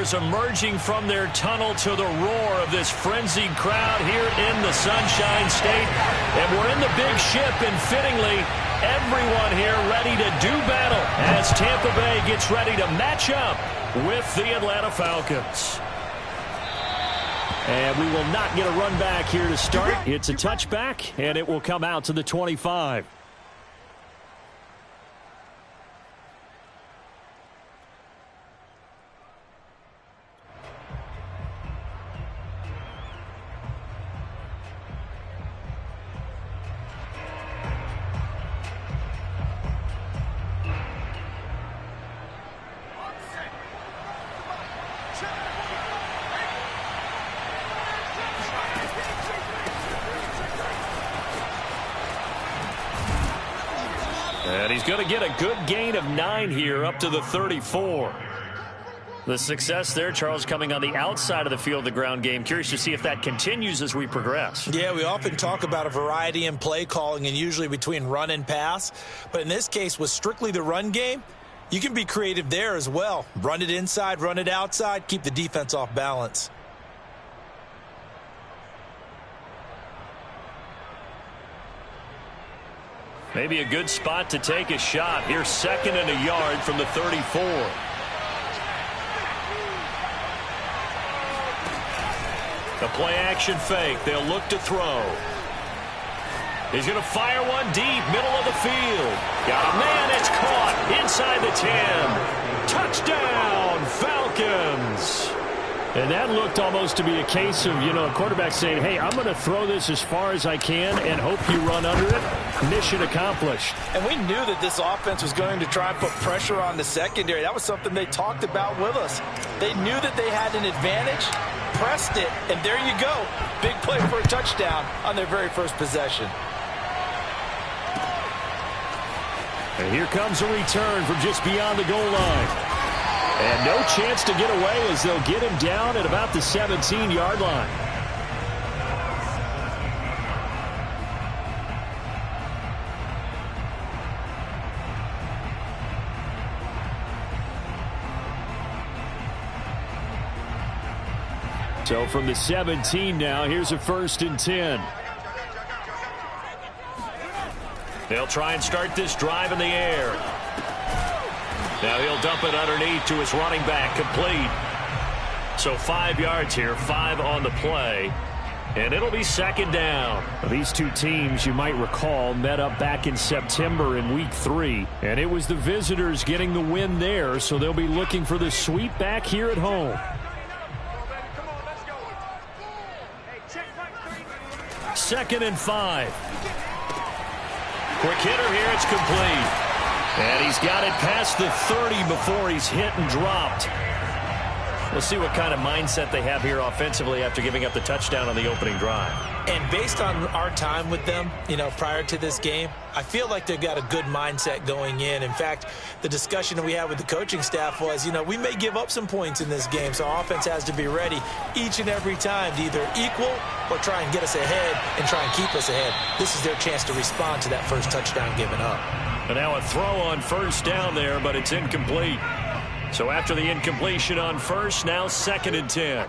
Stars emerging from their tunnel to the roar of this frenzied crowd here in the Sunshine State. And we're in the big ship, and fittingly, everyone here ready to do battle as Tampa Bay gets ready to match up with the Atlanta Falcons. And we will not get a run back here to start. It's a touchback, and it will come out to the 25. And he's going to get a good gain of 9 here up to the 34. The success there, Charles, coming on the outside of the field, the ground game. Curious to see if that continues as we progress. Yeah, we often talk about a variety in play calling and usually between run and pass. But in this case, with strictly the run game, you can be creative there as well. Run it inside, run it outside, keep the defense off balance. Maybe a good spot to take a shot. Here's 2nd and a yard from the 34. The play action fake. They'll look to throw. He's going to fire one deep, middle of the field. Got a man, it's caught inside the 10. Touchdown, Falcons. And that looked almost to be a case of, a quarterback saying, hey, I'm going to throw this as far as I can and hope you run under it. Mission accomplished. And we knew that this offense was going to try and put pressure on the secondary. That was something they talked about with us. They knew that they had an advantage, pressed it, and there you go. Big play for a touchdown on their very first possession. And here comes a return from just beyond the goal line. And no chance to get away as they'll get him down at about the 17-yard line. So from the 17 now, here's a 1st and 10. They'll try and start this drive in the air. Now he'll dump it underneath to his running back, complete. So 5 yards here, 5 on the play. And it'll be 2nd down. These two teams, you might recall, met up back in September in Week 3. And it was the visitors getting the win there, so they'll be looking for the sweep back here at home. 2nd and 5. Quick hitter here, it's complete. And he's got it past the 30 before he's hit and dropped. We'll see what kind of mindset they have here offensively after giving up the touchdown on the opening drive. And based on our time with them, prior to this game, I feel like they've got a good mindset going in. In fact, the discussion that we had with the coaching staff was, we may give up some points in this game, so our offense has to be ready each and every time to either equal or try and get us ahead and try and keep us ahead. This is their chance to respond to that first touchdown given up. And now a throw on 1st down there, but it's incomplete. So after the incompletion on 1st, now 2nd and 10.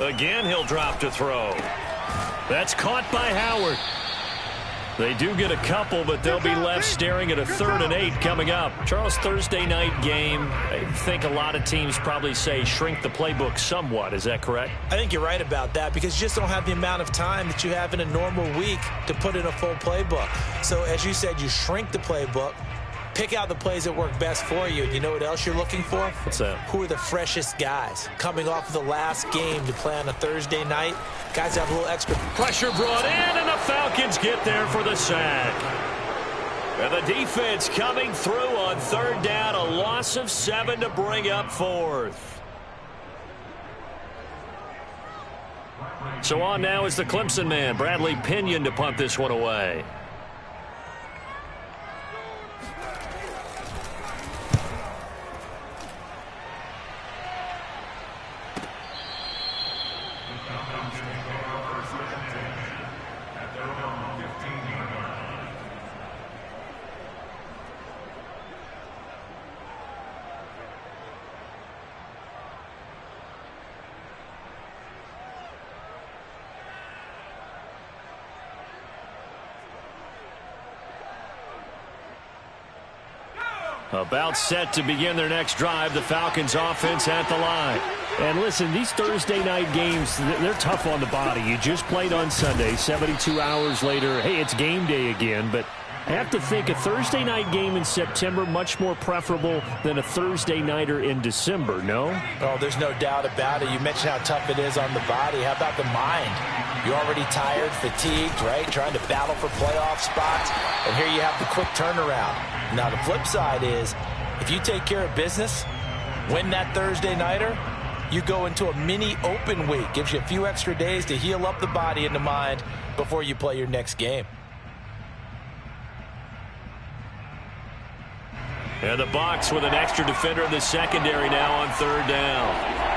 Again, he'll drop to throw. That's caught by Howard. They do get a couple, but they'll be left staring at a 3rd and 8 coming up. Charles, Thursday night game, I think a lot of teams probably say shrink the playbook somewhat. Is that correct? I think you're right about that because you just don't have the amount of time that you have in a normal week to put in a full playbook. So as you said, you shrink the playbook, pick out the plays that work best for you. And you know what else you're looking for? What's that? Who are the freshest guys coming off of the last game to play on a Thursday night? Guys have a little extra pressure brought in, and the Falcons get there for the sack. And the defense coming through on 3rd down, a loss of 7 to bring up 4th. So on now is the Clemson man, Bradley Pinion, to punt this one away. About set to begin their next drive. The Falcons offense at the line. And listen, these Thursday night games, they're tough on the body. You just played on Sunday. 72 hours later, hey, it's game day again. But I have to think a Thursday night game in September much more preferable than a Thursday nighter in December, no? Oh, there's no doubt about it. You mentioned how tough it is on the body. How about the mind? You're already tired, fatigued, right? Trying to battle for playoff spots. And here you have the quick turnaround. Now, the flip side is, if you take care of business, win that Thursday nighter, you go into a mini open week. Gives you a few extra days to heal up the body and the mind before you play your next game. And the Bucs with an extra defender in the secondary now on third down.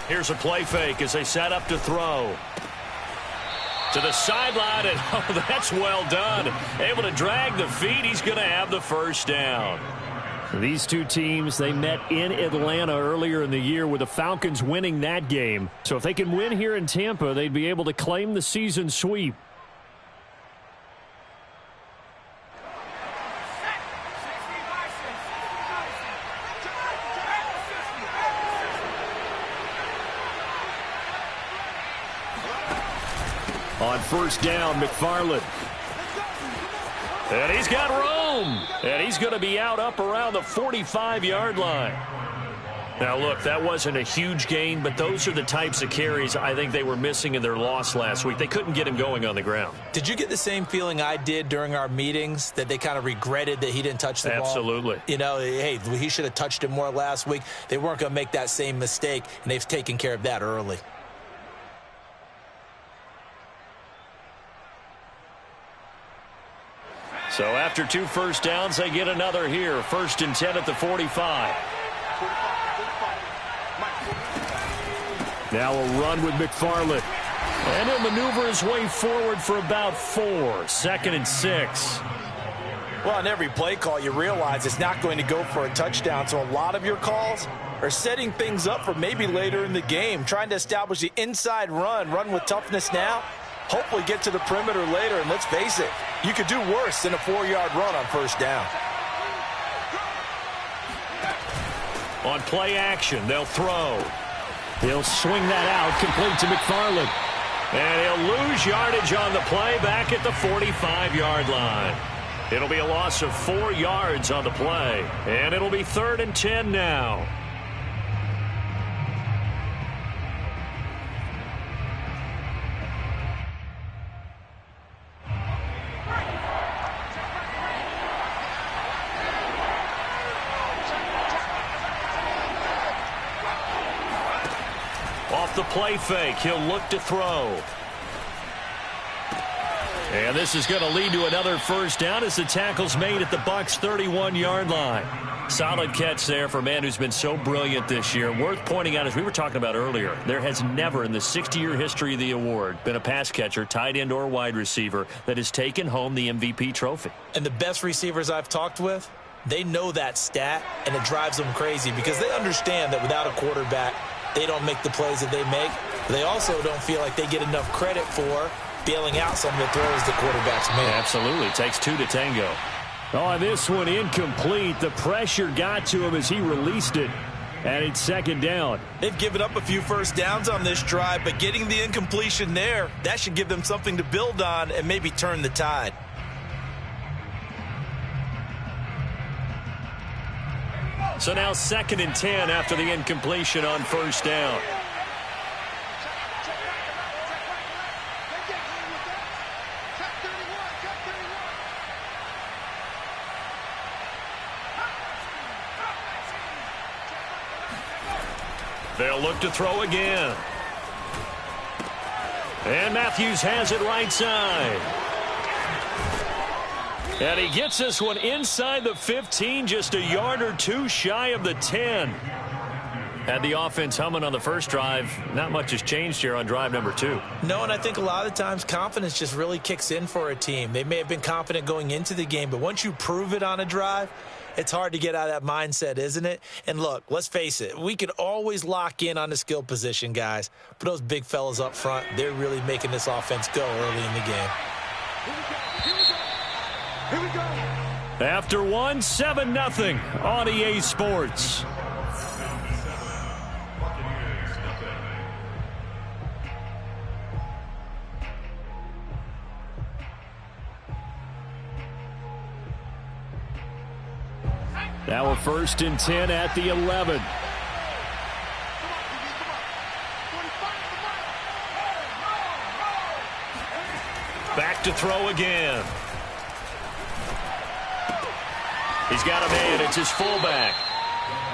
Here's a play fake as they set up to throw. To the sideline, and oh, that's well done. Able to drag the feet. He's going to have the first down. These two teams, they met in Atlanta earlier in the year with the Falcons winning that game. So if they can win here in Tampa, they'd be able to claim the season sweep. On first down, McFarland. And he's got room. And he's going to be out up around the 45-yard line. Now, look, that wasn't a huge gain, but those are the types of carries I think they were missing in their loss last week. They couldn't get him going on the ground. Did you get the same feeling I did during our meetings, that they kind of regretted that he didn't touch the ball? Absolutely. You know, hey, he should have touched it more last week. They weren't going to make that same mistake, and they've taken care of that early. So after 2 first downs, they get another here. 1st and 10 at the 45. Now a run with McFarland. And he'll maneuver his way forward for about 4. 2nd and 6. Well, on every play call, you realize it's not going to go for a touchdown. So a lot of your calls are setting things up for maybe later in the game, trying to establish the inside run with toughness now. Hopefully get to the perimeter later, and let's face it, you could do worse than a 4-yard run on first down. On play action, they'll throw. He'll swing that out, complete to McFarland. And he'll lose yardage on the play back at the 45-yard line. It'll be a loss of 4 yards on the play, and it'll be 3rd and 10 now. Off the play fake, he'll look to throw. And this is going to lead to another first down as the tackle's made at the Bucs' 31-yard line. Solid catch there for a man who's been so brilliant this year. Worth pointing out, as we were talking about earlier, there has never in the 60-year history of the award been a pass catcher, tight end, or wide receiver that has taken home the MVP trophy. And the best receivers I've talked with, they know that stat, and it drives them crazy because they understand that without a quarterback, they don't make the plays that they make. They also don't feel like they get enough credit for bailing out some of the throws the quarterbacks make. Absolutely. It takes 2 to tango. Oh, this one incomplete. The pressure got to him as he released it. And it's 2nd down. They've given up a few first downs on this drive, but getting the incompletion there, that should give them something to build on and maybe turn the tide. So now 2nd and 10 after the incompletion on first down. They'll look to throw again. And Matthews has it right side. And he gets this one inside the 15, just a yard or 2 shy of the 10. Had the offense humming on the first drive. Not much has changed here on drive number 2. No, and I think a lot of times confidence just really kicks in for a team. They may have been confident going into the game, but once you prove it on a drive, it's hard to get out of that mindset, isn't it? And look, let's face it, we can always lock in on the skill position, guys. But those big fellas up front, they're really making this offense go early in the game. Here we go. After one, 7-0 on EA Sports. Now a 1st and 10 at the 11. Back to throw again. He's got a man. It's his fullback.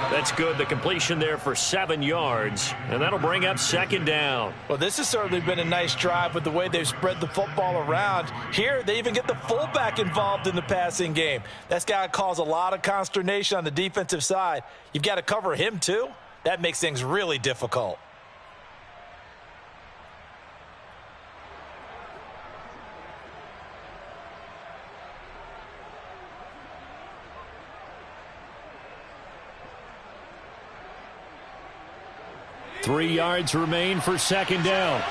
That's good. The completion there for 7 yards, and that'll bring up 2nd down. Well, this has certainly been a nice drive with the way they've spread the football around. Here, they even get the fullback involved in the passing game. That's got to cause a lot of consternation on the defensive side. You've got to cover him, too. That makes things really difficult. Three yards remain for 2nd down.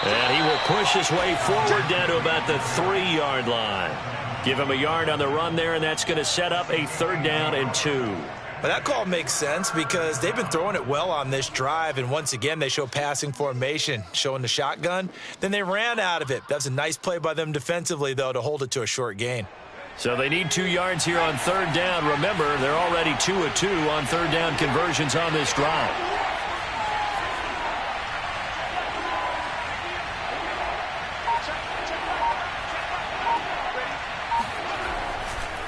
And he will push his way forward down to about the 3-yard line. Give him a yard on the run there, and that's going to set up a 3rd down and 2. But that call makes sense because they've been throwing it well on this drive, and once again, they show passing formation, showing the shotgun. Then they ran out of it. That's a nice play by them defensively, though, to hold it to a short gain. So they need 2 yards here on 3rd down. Remember, they're already 2 of 2 on 3rd down conversions on this drive.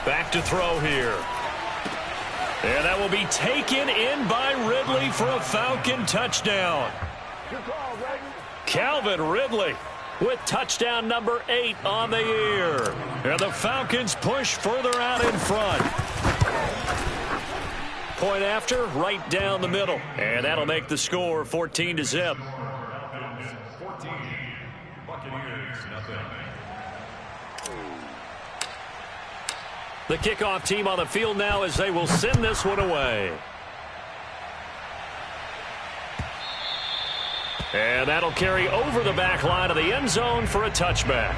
Back to throw here. And that will be taken in by Ridley for a Falcon touchdown. Calvin Ridley with touchdown number 8 on the year. And the Falcons push further out in front. Point after, right down the middle. And that'll make the score 14-0. The kickoff team on the field now as they will send this one away. And that'll carry over the back line of the end zone for a touchback.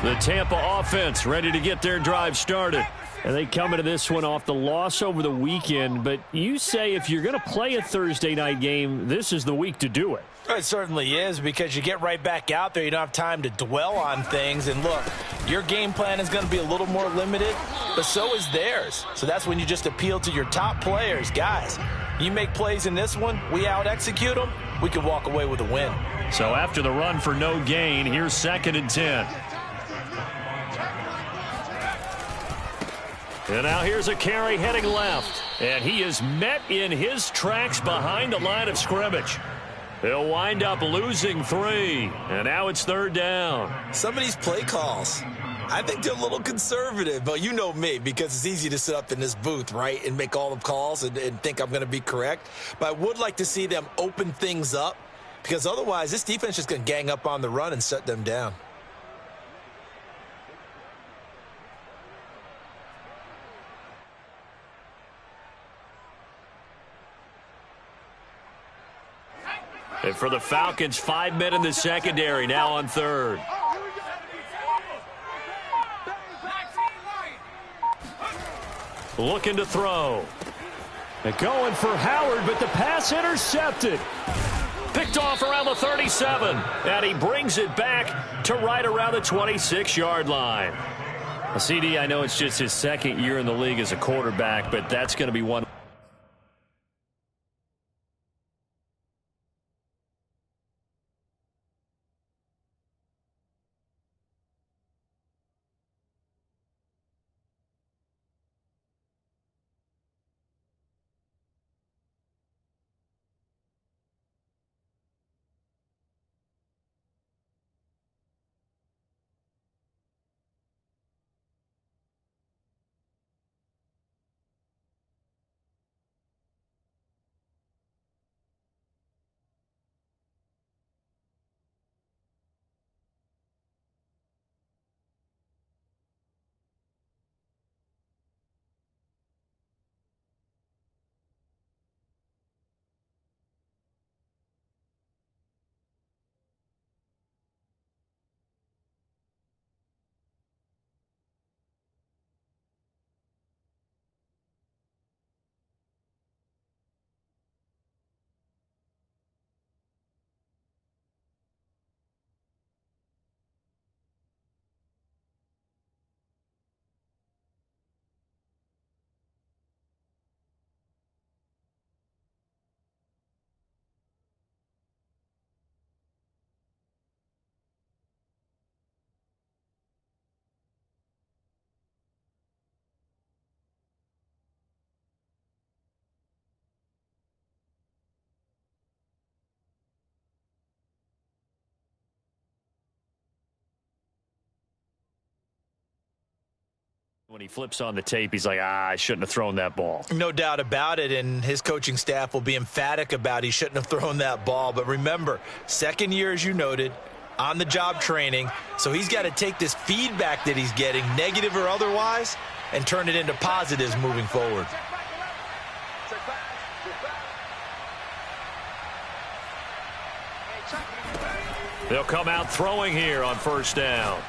The Tampa offense ready to get their drive started. And they come into this one off the loss over the weekend. But you say if you're going to play a Thursday night game, this is the week to do it. It certainly is, because you get right back out there. You don't have time to dwell on things. And look, your game plan is going to be a little more limited, but so is theirs. So that's when you just appeal to your top players. Guys, you make plays in this one, we out-execute them, we can walk away with a win. So after the run for no gain, here's 2nd and 10. And now here's a carry heading left. And he is met in his tracks behind the line of scrimmage. They'll wind up losing 3. And now it's 3rd down. Some of these play calls, I think they're a little conservative. But you know me, because it's easy to sit up in this booth, right, and make all the calls and think I'm going to be correct. But I would like to see them open things up, because otherwise this defense is just going to gang up on the run and shut them down. And for the Falcons, 5 men in the secondary, now on 3rd. Looking to throw. They're going for Howard, but the pass intercepted. Picked off around the 37. And he brings it back to right around the 26-yard line. CD, I know it's just his 2nd year in the league as a quarterback, but that's going to be one. When he flips on the tape, he's like, I shouldn't have thrown that ball. No doubt about it, and his coaching staff will be emphatic about he shouldn't have thrown that ball. But remember, second year, as you noted, on-the-job training, so he's got to take this feedback that he's getting, negative or otherwise, and turn it into positives moving forward. They'll come out throwing here on first down.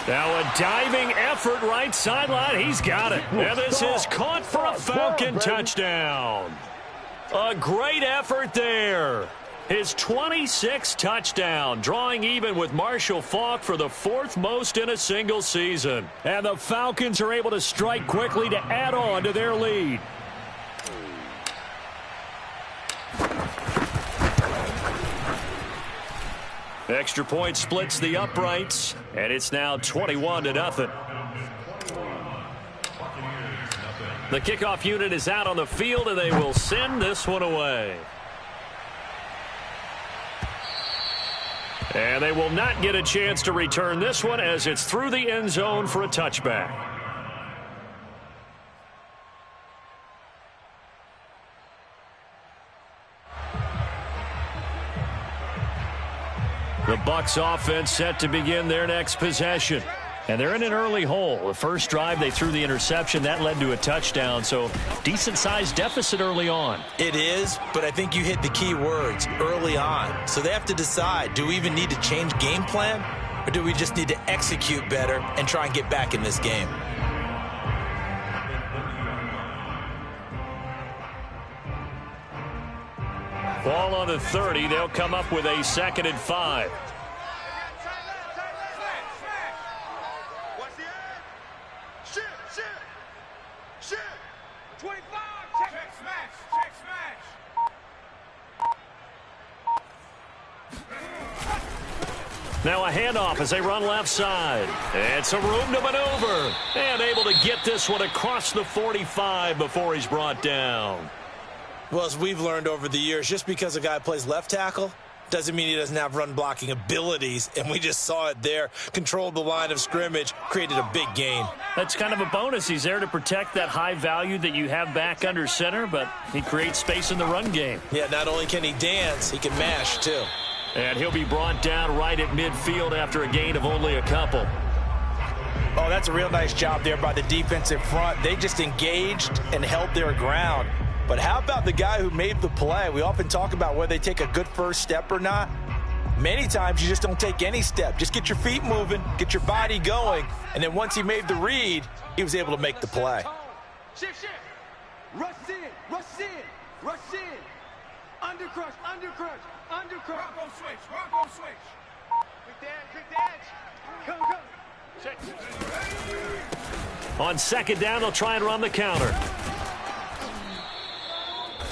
Now a diving effort right sideline. He's got it. And this is caught for a Falcon touchdown. A great effort there. His 26th touchdown, drawing even with Marshall Faulk for the 4th most in a single season. And the Falcons are able to strike quickly to add on to their lead. Extra point splits the uprights, and it's now 21-0. The kickoff unit is out on the field, and they will send this one away. And they will not get a chance to return this one as it's through the end zone for a touchback. The Bucs offense set to begin their next possession. And they're in an early hole. The first drive, they threw the interception. That led to a touchdown, so decent-sized deficit early on. It is, but I think you hit the key words, early on. So they have to decide, do we even need to change game plan, or do we just need to execute better and try and get back in this game? Ball on the 30. They'll come up with a 2nd and 5. Now a handoff as they run left side. And some room to maneuver. And able to get this one across the 45 before he's brought down. Well, as we've learned over the years, just because a guy plays left tackle doesn't mean he doesn't have run blocking abilities, and we just saw it there. Controlled the line of scrimmage, created a big gain. That's kind of a bonus. He's there to protect that high value that you have back under center, but he creates space in the run game. Yeah, not only can he dance, he can mash too. And he'll be brought down right at midfield after a gain of only a couple. Oh, that's a real nice job there by the defensive front. They just engaged and held their ground. But how about the guy who made the play? We often talk about whether they take a good first step or not. Many times you just don't take any step. Just get your feet moving, get your body going, and then once he made the read, he was able to make the play. Shift. Rush in, rush in, rush in. Undercrush. Rock on switch. Quick dance. Come. Check. On 2nd down, they'll try and run the counter.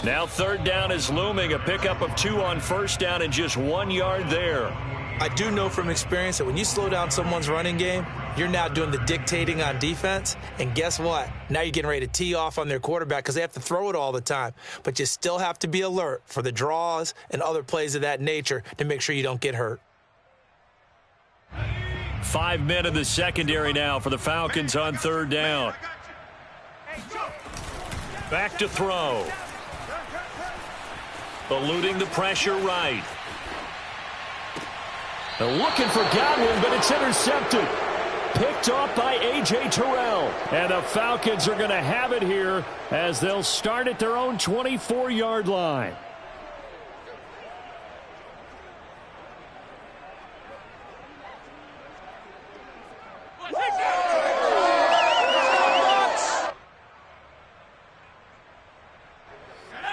Now 3rd down is looming. A pickup of 2 on 1st down and just 1 yard there. I do know from experience that when you slow down someone's running game, you're now doing the dictating on defense. And guess what? Now you're getting ready to tee off on their quarterback because they have to throw it all the time. But you still have to be alert for the draws and other plays of that nature to make sure you don't get hurt. 5 men in the secondary now for the Falcons on 3rd down. Back to throw. Eluding the pressure right. They're looking for Godwin, but it's intercepted. Picked off by A.J. Terrell. And the Falcons are going to have it here as they'll start at their own 24-yard line.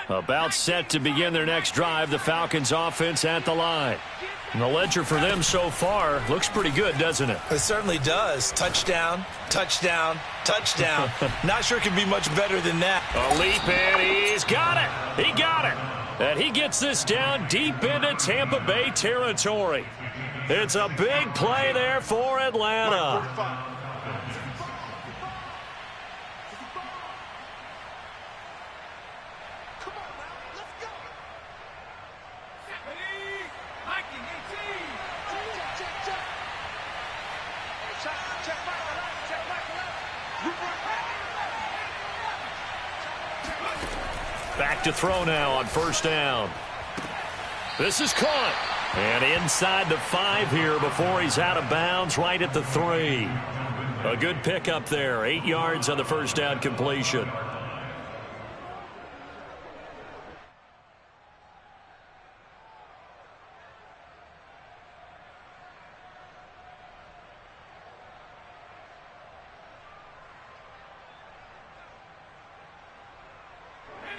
About set to begin their next drive, the Falcons offense at the line. And the ledger for them so far looks pretty good, doesn't it? It certainly does. Touchdown. Not sure it can be much better than that. A leap, and he's got it. He got it. And he gets this down deep into Tampa Bay territory. It's a big play there for Atlanta. Back to throw now on first down. This is caught. And inside the 5 here before he's out of bounds, right at the 3. A good pickup there. 8 yards on the first down completion.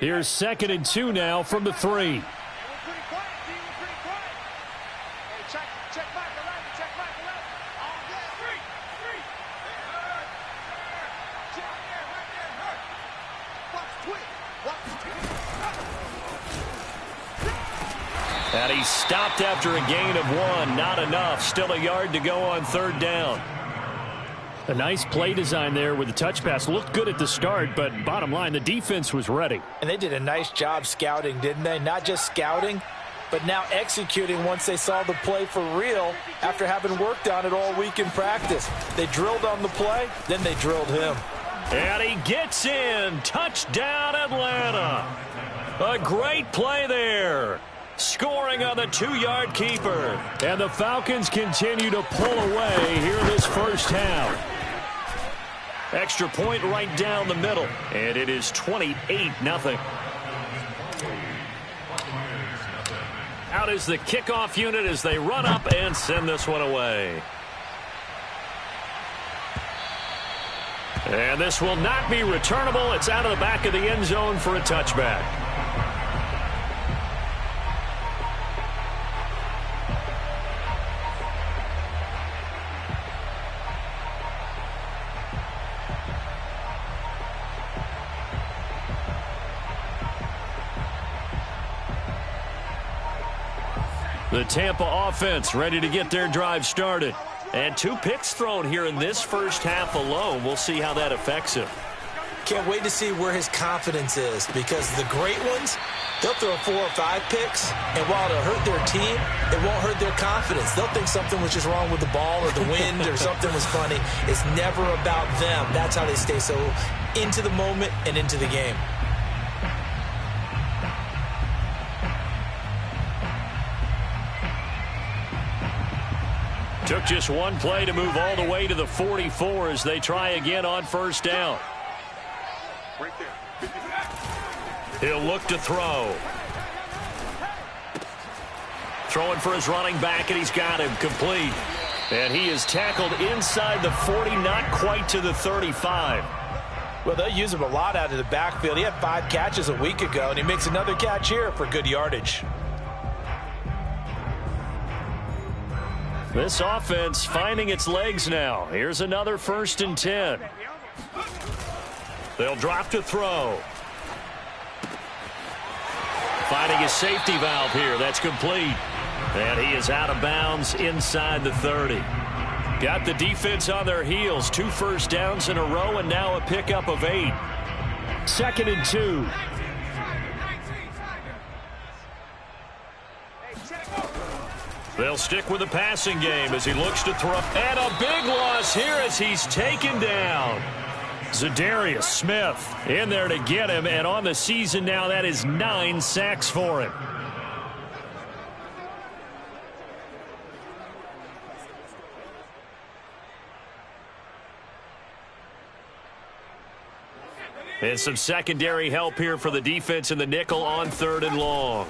Here's 2nd and 2 now from the 3. And he stopped after a gain of 1. Not enough. Still a yard to go on third down. A nice play design there with the touch pass. Looked good at the start, but bottom line, the defense was ready. And they did a nice job scouting, didn't they? Not just scouting, but now executing once they saw the play for real after having worked on it all week in practice. They drilled on the play, then they drilled him. And he gets in. Touchdown, Atlanta. A great play there. Scoring on the 2-yard keeper. And the Falcons continue to pull away here in this first half. Extra point right down the middle. And it is 28-0. Out is the kickoff unit as they run up and send this one away. And this will not be returnable. It's out of the back of the end zone for a touchback. The Tampa offense ready to get their drive started. And 2 picks thrown here in this first half alone. We'll see how that affects him. Can't wait to see where his confidence is, because the great ones, they'll throw 4 or 5 picks, and while it'll hurt their team, it won't hurt their confidence. They'll think something was just wrong with the ball or the wind or something was funny. It's never about them. That's how they stay so into the moment and into the game. Took just 1 play to move all the way to the 44 as they try again on first down. He'll look to throw. Throwing for his running back, and he's got him complete. And he is tackled inside the 40, not quite to the 35. Well, they'll use him a lot out of the backfield. He had 5 catches a week ago, and he makes another catch here for good yardage. This offense finding its legs now. Here's another 1st and 10. They'll drop to throw. Finding his safety valve here. That's complete. And he is out of bounds inside the 30. Got the defense on their heels. 2 first downs in a row, and now a pickup of 8. 2nd and 2. They'll stick with the passing game as he looks to throw. And a big loss here as he's taken down. Zadarius Smith in there to get him. And on the season now, that is 9 sacks for him. And some secondary help here for the defense in the nickel on 3rd and long.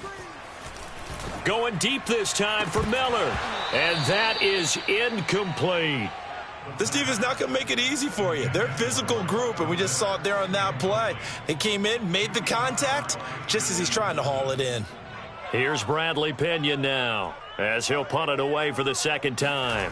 Going deep this time for Miller. And that is incomplete. This defense not going to make it easy for you. They're a physical group, and we just saw it there on that play. They came in, made the contact, just as he's trying to haul it in. Here's Bradley Pinion now, as he'll punt it away for the 2nd time.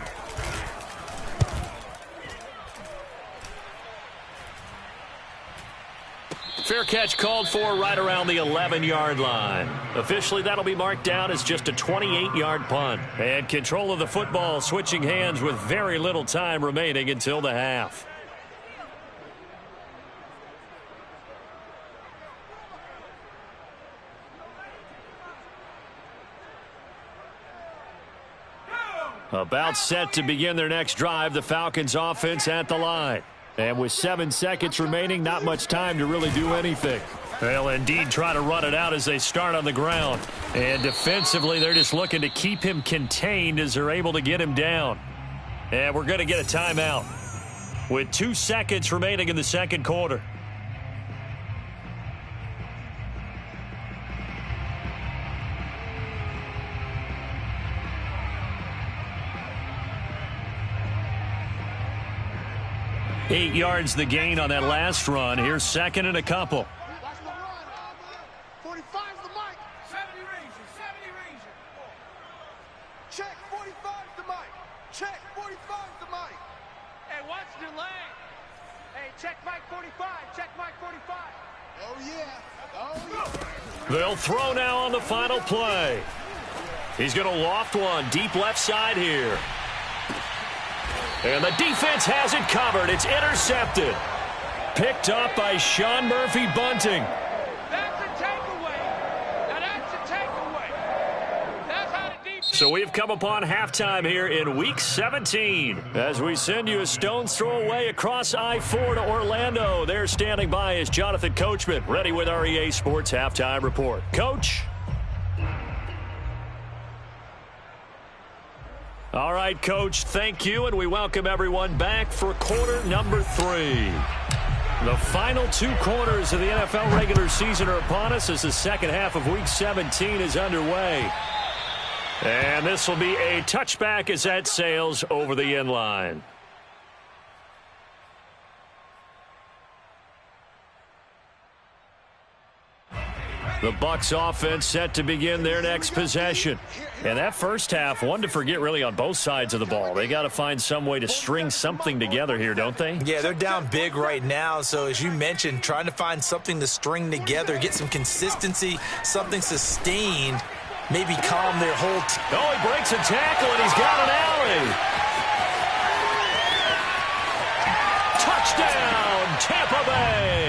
Fair catch called for right around the 11-yard line. Officially, that'll be marked down as just a 28-yard punt. And control of the football switching hands with very little time remaining until the half. About set to begin their next drive, the Falcons offense at the line. And with 7 seconds remaining, not much time to really do anything. They'll indeed try to run it out as they start on the ground. And defensively, they're just looking to keep him contained as they're able to get him down. And we're going to get a timeout with 2 seconds remaining in the second quarter. Eight yards the gain on that last run. Here's second and a couple. Watch the run. 45's the mic. 70 range. 70 range. Check. 45's the mic. Check. 45's the mic. Hey, watch the lane. Hey, check mic 45. Check mic 45. Oh, yeah. Oh, yeah. They'll throw now on the final play. He's going to loft one deep left side here. And the defense has it covered. It's intercepted. Picked up by Sean Murphy-Bunting. That's a takeaway. Now that's a takeaway. That's how the defense... So we've come upon halftime here in Week 17. As we send you a stone's throw away across I-4 to Orlando. There standing by is Jonathan Coachman, ready with our EA Sports Halftime Report. Coach? All right, Coach, thank you, and we welcome everyone back for quarter number 3. The final 2 quarters of the NFL regular season are upon us as the second half of Week 17 is underway. And this will be a touchback as that sails over the end line. The Bucs offense set to begin their next possession. And that first half, one to forget really on both sides of the ball. They got to find some way to string something together here, don't they? Yeah, they're down big right now. So as you mentioned, trying to find something to string together, get some consistency, something sustained, maybe calm their whole team. Oh, he breaks a tackle and he's got an alley. Touchdown, Tampa Bay.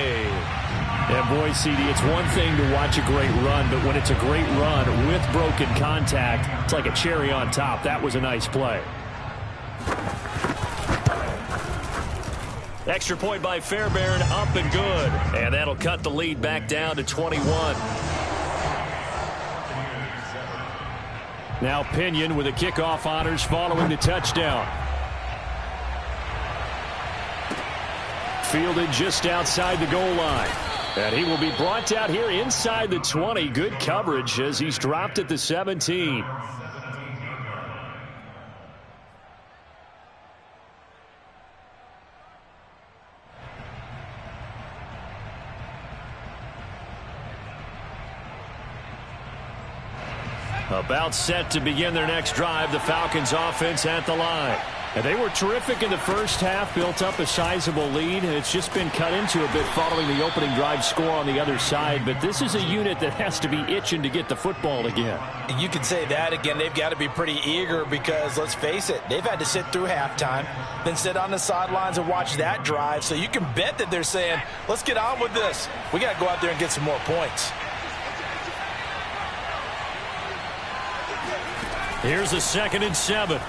And boy, CD, it's one thing to watch a great run, but when it's a great run with broken contact, it's like a cherry on top. That was a nice play. Extra point by Fairbairn, up and good. And that'll cut the lead back down to 21. Now Pinion with the kickoff honors following the touchdown. Fielded just outside the goal line. And he will be brought down here inside the 20. Good coverage as he's dropped at the 17. About set to begin their next drive, the Falcons offense at the line. And they were terrific in the first half, built up a sizable lead. It's just been cut into a bit following the opening drive score on the other side. But this is a unit that has to be itching to get the football again. You can say that again. They've got to be pretty eager because, let's face it, they've had to sit through halftime, then sit on the sidelines and watch that drive. So you can bet that they're saying, let's get on with this. We got to go out there and get some more points. Here's a 2nd and 7.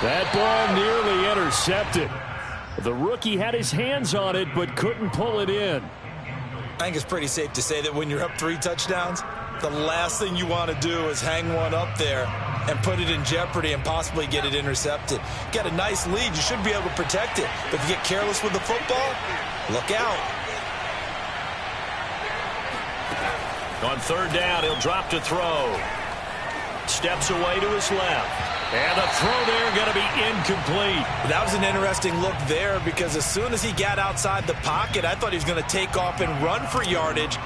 That ball nearly intercepted. The rookie had his hands on it but couldn't pull it in. I think it's pretty safe to say that when you're up 3 touchdowns, the last thing you want to do is hang one up there and put it in jeopardy and possibly get it intercepted. Get a nice lead, you should be able to protect it. But if you get careless with the football, look out. On 3rd down, he'll drop to throw. Steps away to his left. And the throw there going to be incomplete. That was an interesting look there because as soon as he got outside the pocket, I thought he was going to take off and run for yardage.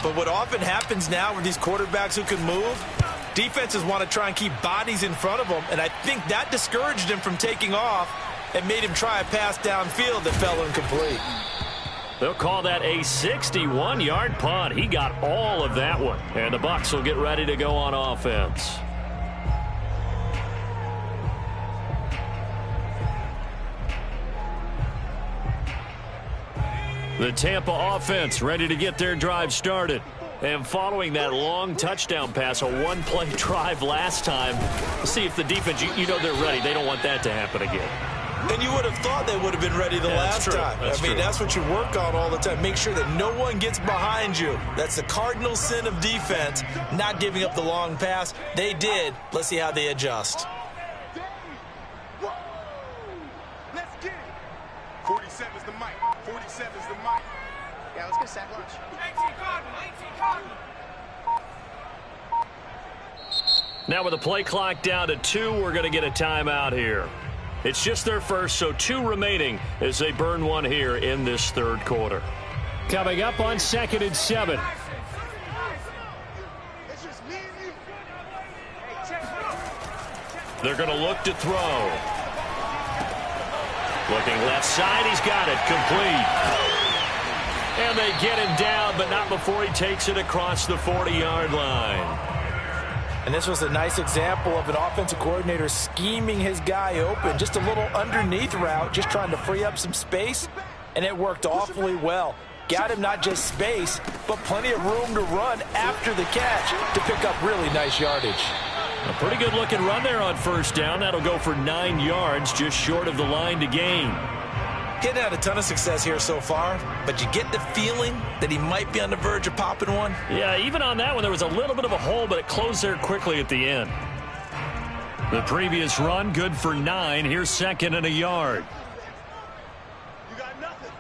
But what often happens now with these quarterbacks who can move, defenses want to try and keep bodies in front of them. And I think that discouraged him from taking off and made him try a pass downfield that fell incomplete. They'll call that a 61-yard punt. He got all of that one. And the Bucs will get ready to go on offense. The Tampa offense ready to get their drive started. And following that long touchdown pass, a one-play drive last time, see if the defense, you know they're ready. They don't want that to happen again. And you would have thought they would have been ready the last time. I mean, that's what you work on all the time. Make sure that no one gets behind you. That's the cardinal sin of defense, not giving up the long pass. They did. Let's see how they adjust. Let's get it. 47's the mic. 47's the mic. Yeah, let's get a sack lunch. 18 Cardinal. 18 Cardinal. Now with the play clock down to 2, we're going to get a timeout here. It's just their first, so 2 remaining as they burn one here in this third quarter. Coming up on 2nd and 7. It's just me and you. They're going to look to throw. Looking left side, he's got it, complete. And they get him down, but not before he takes it across the 40-yard line. And this was a nice example of an offensive coordinator scheming his guy open. Just a little underneath route, just trying to free up some space, and it worked awfully well. Got him not just space, but plenty of room to run after the catch to pick up really nice yardage. A pretty good-looking run there on first down. That'll go for 9 yards, just short of the line to gain. Getting had a ton of success here so far, but you get the feeling that he might be on the verge of popping one. Yeah, even on that one, there was a little bit of a hole, but it closed there quickly at the end. The previous run, good for 9. Here's 2nd and a yard. You got nothing.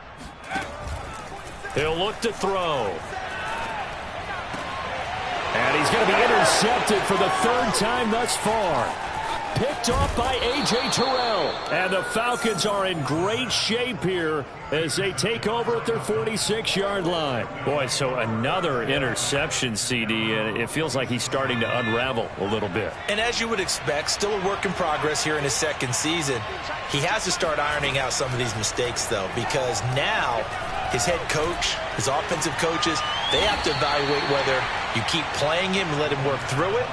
He'll look to throw. And he's going to be intercepted for the 3rd time thus far. Picked off by A.J. Terrell. And the Falcons are in great shape here as they take over at their 46-yard line. Boy, so another interception, CD, and it feels like he's starting to unravel a little bit. And as you would expect, still a work in progress here in his 2nd season. He has to start ironing out some of these mistakes, though, because now his head coach, his offensive coaches, they have to evaluate whether you keep playing him and let him work through it,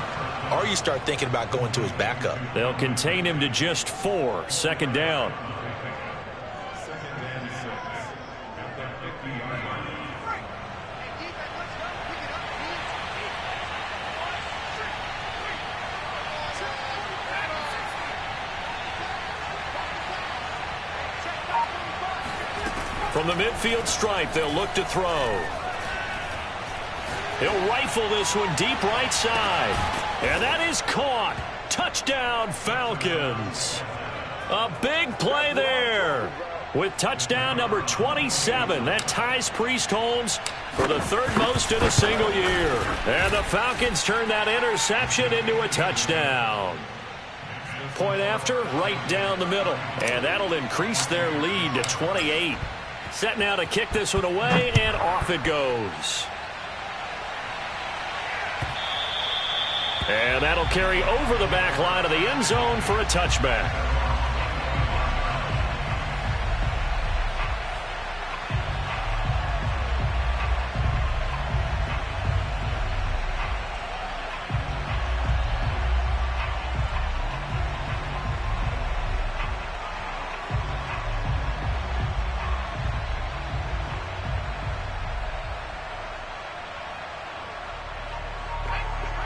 or you start thinking about going to his backup. They'll contain him to just 4. 2nd down. From the midfield stripe, they'll look to throw. He'll rifle this one deep right side. And that is caught. Touchdown, Falcons. A big play there with touchdown number 27. That ties Priest Holmes for the 3rd most in a single year. And the Falcons turn that interception into a touchdown. Point after, right down the middle. And that'll increase their lead to 28. Set now to kick this one away, and off it goes. And that'll carry over the back line of the end zone for a touchback.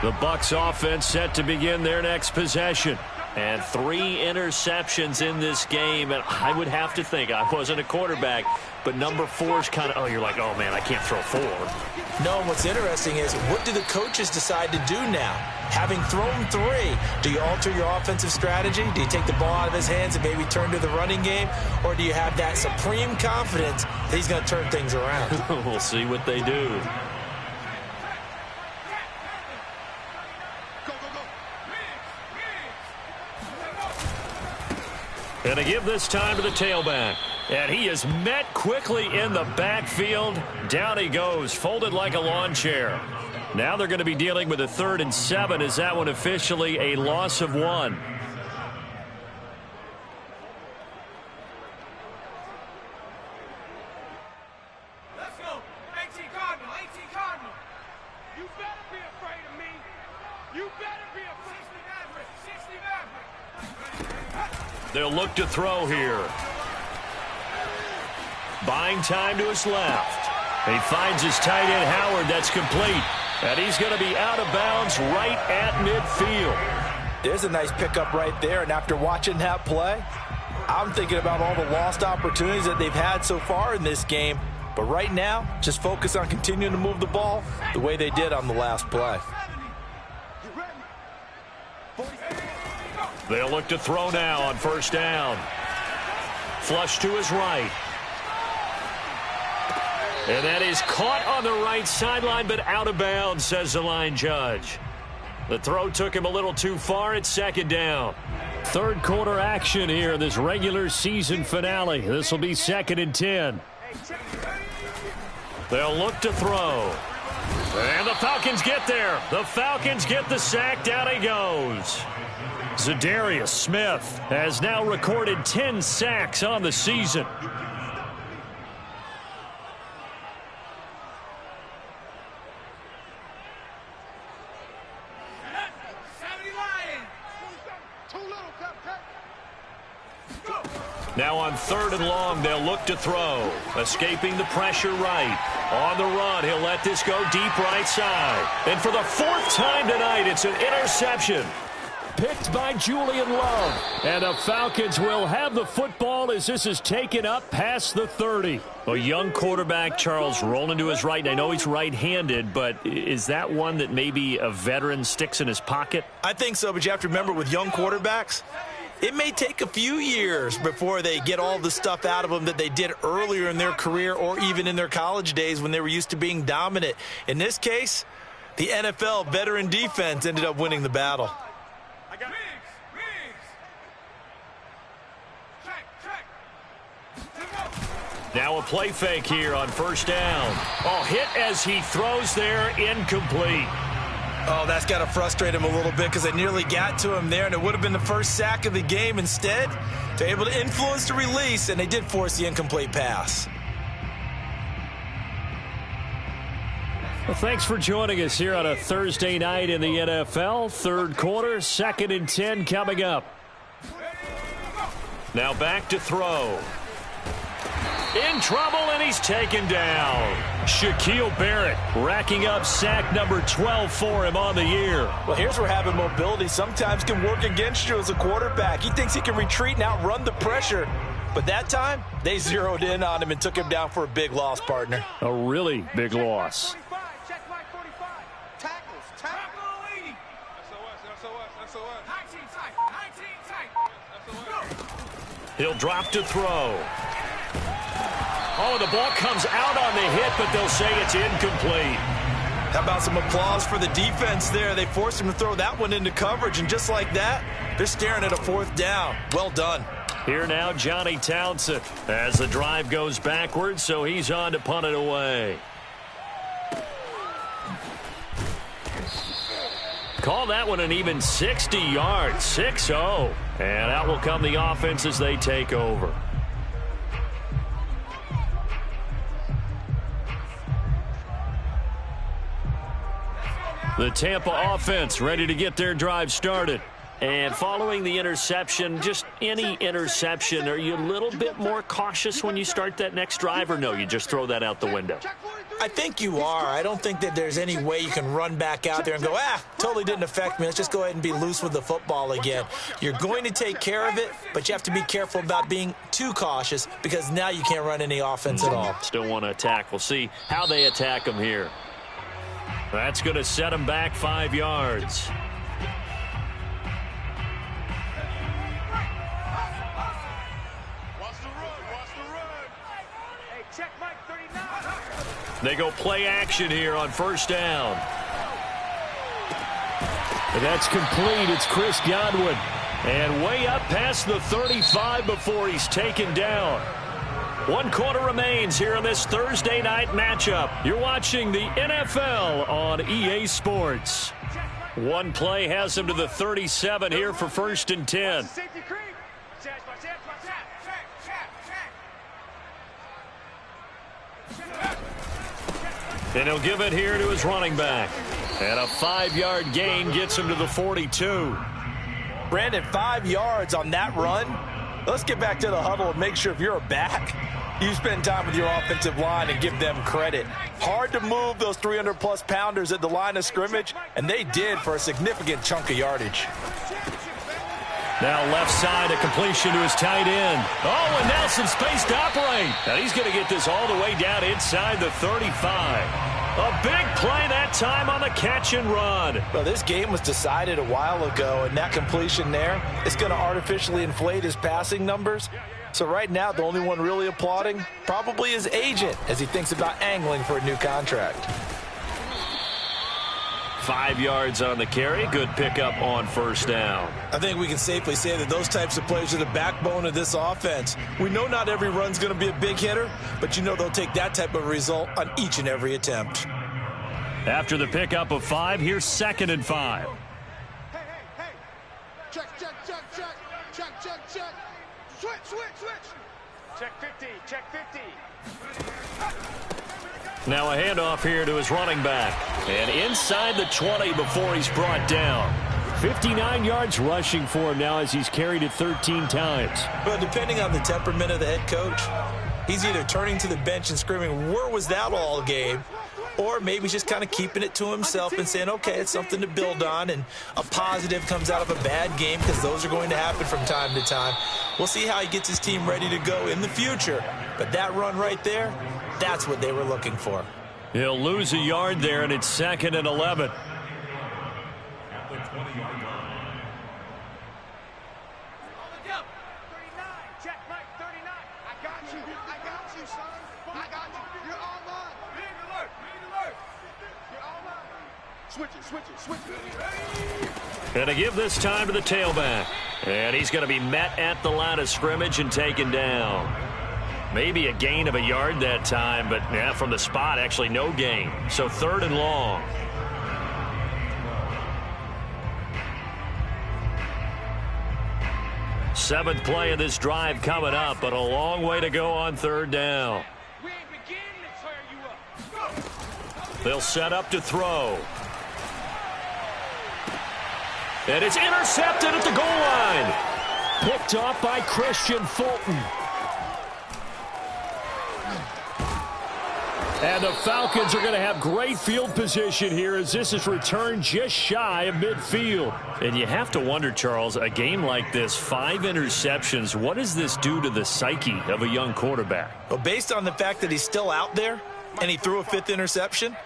The Bucs offense set to begin their next possession. And 3 interceptions in this game. And I would have to think, I wasn't a quarterback, but number 4 is kind of, oh, you're like, oh, man, I can't throw 4. No, and what's interesting is, what do the coaches decide to do now? Having thrown 3, do you alter your offensive strategy? Do you take the ball out of his hands and maybe turn to the running game? Or do you have that supreme confidence that he's going to turn things around? We'll see what they do. And to give this time to the tailback. And he is met quickly in the backfield. Down he goes, folded like a lawn chair. Now they're going to be dealing with a 3rd and 7. Is that one officially a loss of 1? Let's go. 18 Cardinal. 18 Cardinal. You better be afraid of me. You better be afraid. 60 Maverick. They'll look to throw here. Buying time to his left. He finds his tight end, Howard. That's complete. And he's going to be out of bounds right at midfield. There's a nice pickup right there, and after watching that play, I'm thinking about all the lost opportunities that they've had so far in this game. But right now, just focus on continuing to move the ball the way they did on the last play. They'll look to throw now on first down. Flush to his right. And that is caught on the right sideline, but out of bounds, says the line judge. The throw took him a little too far. It's second down. Third quarter action here, this regular season finale. This will be 2nd and 10. They'll look to throw. And the Falcons get there. The Falcons get the sack. Down he goes. Zadarius Smith has now recorded 10 sacks on the season. Now on 3rd and long, they'll look to throw. Escaping the pressure right. On the run, he'll let this go deep right side. And for the 4th time tonight, it's an interception. Picked by Julian Love. And the Falcons will have the football as this is taken up past the 30. A young quarterback, Charles, rolling to his right. And I know he's right-handed, but is that one that maybe a veteran sticks in his pocket? I think so, but you have to remember with young quarterbacks, it may take a few years before they get all the stuff out of them that they did earlier in their career or even in their college days when they were used to being dominant. In this case, the NFL veteran defense ended up winning the battle. Now a play fake here on first down. Oh, hit as he throws there, incomplete. Oh, that's got to frustrate him a little bit because they nearly got to him there, and it would have been the first sack of the game. Instead, they're able to influence the release, and they did force the incomplete pass. Well, thanks for joining us here on a Thursday night in the NFL. Third quarter, 2nd and 10 coming up. Now back to throw. In trouble, and he's taken down. Shaquille Barrett racking up sack number 12 for him on the year. Well, here's where having mobility sometimes can work against you as a quarterback. He thinks he can retreat and outrun the pressure. But that time, they zeroed in on him and took him down for a big loss, partner. A really big loss. Check my 45. Tackles. Tackle 80. He'll drop to throw. Oh, the ball comes out on the hit, but they'll say it's incomplete. How about some applause for the defense there? They forced him to throw that one into coverage, and just like that, they're staring at a 4th down. Well done. Here now, Johnny Townsend, as the drive goes backwards, so he's on to punt it away. Call that one an even 60 yards, 6-0. And out will come the offense as they take over. The Tampa offense ready to get their drive started. And following the interception, just any interception, are you a little bit more cautious when you start that next drive, or no, you just throw that out the window? I think you are. I don't think that there's any way you can run back out there and go, totally didn't affect me. Let's just go ahead and be loose with the football again. You're going to take care of it, but you have to be careful about being too cautious because now you can't run any offense at all. Still want to attack. We'll see how they attack them here. That's going to set them back 5 yards. They go play action here on first down. And that's complete. It's Chris Godwin. And way up past the 35 before he's taken down. 1 quarter remains here in this Thursday night matchup. You're watching the NFL on EA Sports. One play has him to the 37 here for 1st and 10. And he'll give it here to his running back. And a 5-yard gain gets him to the 42. Brandon, 5 yards on that run. Let's get back to the huddle and make sure if you're a back, You spend time with your offensive line and give them credit. Hard to move those 300-plus pounders at the line of scrimmage, and they did for a significant chunk of yardage. Now left side, a completion to his tight end. Oh, and now some space to operate. Now he's going to get this all the way down inside the 35. A big play that time on the catch and run. Well, this game was decided a while ago, and that completion there is going to artificially inflate his passing numbers. So right now, the only one really applauding probably his agent as he thinks about angling for a new contract. 5 yards on the carry. Good pickup on first down. I think we can safely say that those types of plays are the backbone of this offense. We know not every run's going to be a big hitter, but you know they'll take that type of result on each and every attempt. After the pickup of 5, here's 2nd and 5. Hey. Check. Switch. Check 50. Now a handoff here to his running back. And inside the 20 before he's brought down. 59 yards rushing for him now as he's carried it 13 times. But depending on the temperament of the head coach, he's either turning to the bench and screaming, where was that all game? Or maybe just kind of keeping it to himself and saying, okay, it's something to build on, and a positive comes out of a bad game because those are going to happen from time to time. We'll see how he gets his team ready to go in the future. But that run right there, that's what they were looking for. He'll lose a yard there, and it's 2nd and 11. Switch it. And to give this time to the tailback. And he's going to be met at the line of scrimmage and taken down. Maybe a gain of a yard that time, but from the spot, actually no gain. So 3rd and long. Seventh play of this drive coming up, but a long way to go on 3rd down. They'll set up to throw. And it's intercepted at the goal line. Picked off by Christian Fulton. And the Falcons are going to have great field position here as this is returned just shy of midfield. And you have to wonder, Charles, a game like this, 5 interceptions, what does this do to the psyche of a young quarterback? Well, based on the fact that he's still out there and he threw a 5th interception,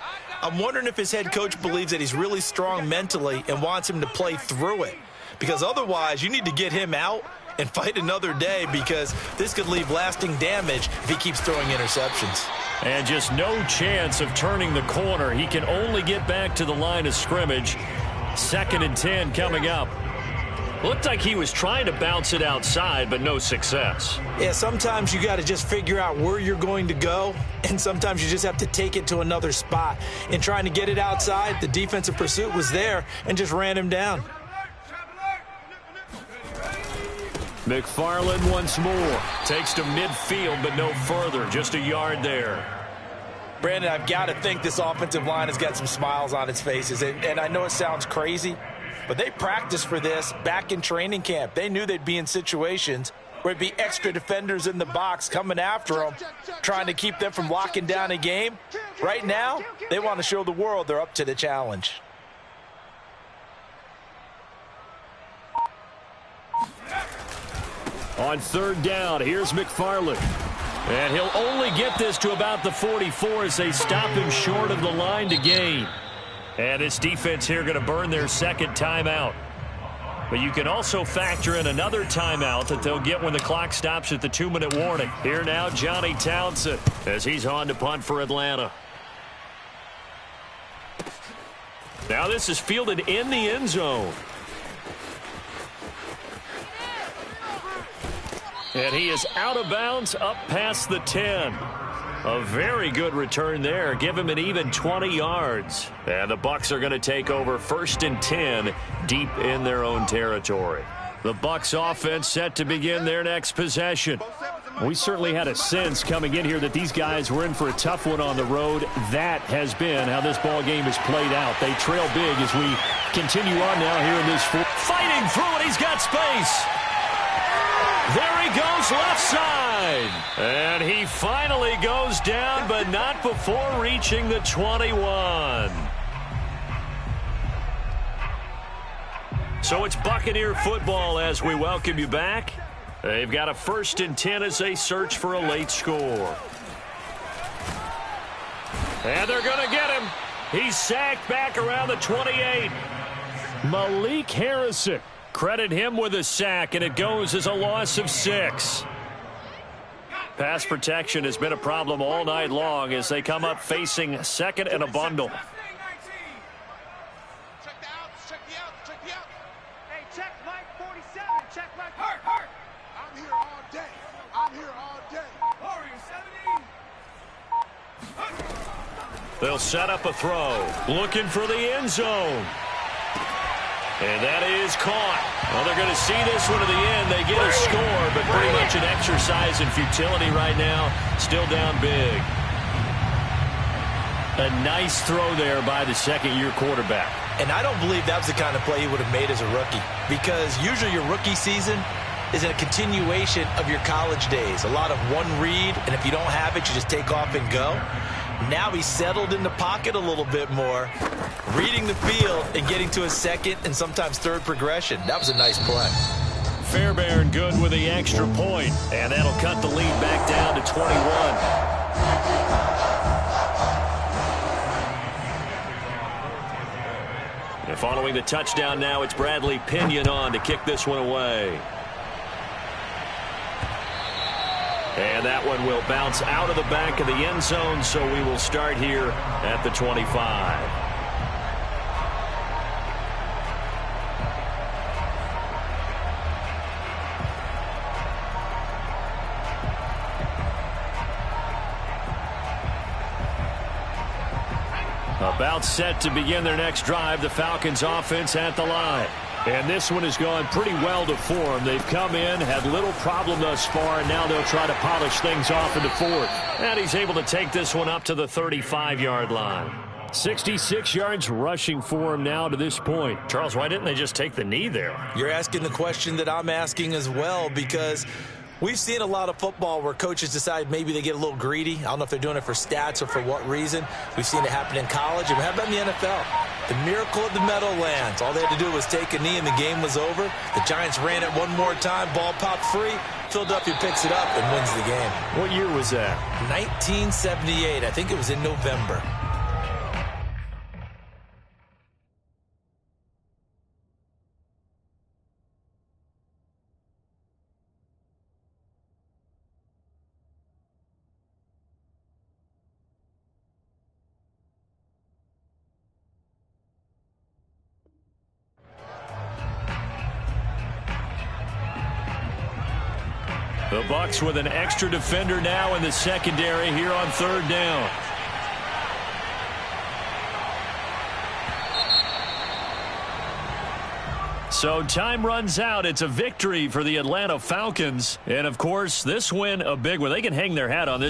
I'm wondering if his head coach believes that he's really strong mentally and wants him to play through it. Because otherwise, you need to get him out and fight another day, because this could leave lasting damage if he keeps throwing interceptions. And just no chance of turning the corner. He can only get back to the line of scrimmage. 2nd and 10 coming up. Looked like he was trying to bounce it outside, but no success. Yeah, sometimes you got to just figure out where you're going to go, and sometimes you just have to take it to another spot. In trying to get it outside, the defensive pursuit was there and just ran him down. McFarland once more. Takes to midfield, but no further. Just a yard there. Brandon, I've got to think this offensive line has got some smiles on its faces. And I know it sounds crazy, but they practiced for this back in training camp. They knew they'd be in situations where it'd be extra defenders in the box coming after them, trying to keep them from locking down a game. Right now, they want to show the world they're up to the challenge. On 3rd down, here's McFarland. And he'll only get this to about the 44 as they stop him short of the line to gain. And this defense here going to burn their 2nd timeout. But you can also factor in another timeout that they'll get when the clock stops at the 2-minute warning. Here now, Johnny Townsend, as he's on to punt for Atlanta. Now this is fielded in the end zone. And he is out of bounds up past the 10. A very good return there. Give him an even 20 yards. And the Bucs are going to take over 1st and 10 deep in their own territory. The Bucs offense set to begin their next possession. We certainly had a sense coming in here that these guys were in for a tough one on the road. That has been how this ball game has played out. They trail big as we continue on now here in this fourth. Fighting through it. He's got space. There he goes goes left side. And he finally goes down, but not before reaching the 21. So it's Buccaneer football as we welcome you back. They've got a 1st and 10 as they search for a late score. And they're going to get him. He's sacked back around the 28. Malik Harrison. Credit him with a sack, and it goes as a loss of 6. Pass protection has been a problem all night long as they come up facing 2nd and a bundle. Check the outs, check the outs, check the outs. Hey, check Mike 47, check Mike. Hurt. I'm here all day. Warrior 70. They'll set up a throw, looking for the end zone. And that is caught. Well, they're going to see this one to the end. They get a score, but pretty much an exercise in futility right now. Still down big. A nice throw there by the second-year quarterback. And I don't believe that was the kind of play he would have made as a rookie, because usually your rookie season is a continuation of your college days. A lot of one read, and if you don't have it, you just take off and go. Now he's settled in the pocket a little bit more, reading the field and getting to a second and sometimes third progression. That was a nice play. Fairbairn good with the extra point, and that'll cut the lead back down to 21. And following the touchdown now, it's Bradley Pinion on to kick this one away. And that one will bounce out of the back of the end zone, so we will start here at the 25. About set to begin their next drive, the Falcons offense at the line. And this one has gone pretty well to form. They've come in, had little problem thus far, and now they'll try to polish things off in the 4th. And he's able to take this one up to the 35-yard line. 66 yards rushing for him now to this point. Charles, why didn't they just take the knee there? You're asking the question that I'm asking as well, because we've seen a lot of football where coaches decide maybe they get a little greedy. I don't know if they're doing it for stats or for what reason. We've seen it happen in college. And how about in the NFL? The miracle of the Meadowlands. All they had to do was take a knee and the game was over. The Giants ran it one more time. Ball popped free. Philadelphia picks it up and wins the game. What year was that? 1978. I think it was in November. The Bucs with an extra defender now in the secondary here on 3rd down. So time runs out. It's a victory for the Atlanta Falcons. And, of course, this win a big one. They can hang their hat on this.